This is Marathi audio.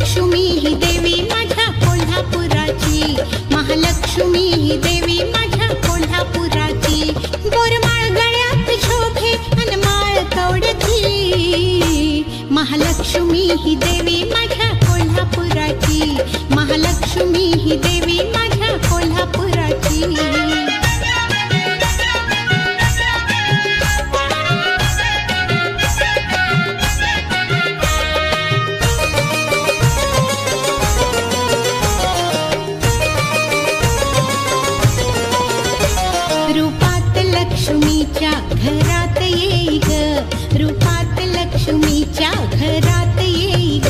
महालक्ष्मी ही देवी माझ्या कोल्हापुराची, महालक्ष्मी ही देवी माझ्या कोल्हापुराची. गोरमाळ गळ्यात शोभे अन माळ कवडती, महालक्ष्मी ही देवी माझ्या कोल्हापुराची, महालक्ष्मी ही देवी माझ्या कोल्हापुराची. रूपात लक्ष्मीच्या घरात येई ग, रूपात लक्ष्मीच्या घरात येई ग.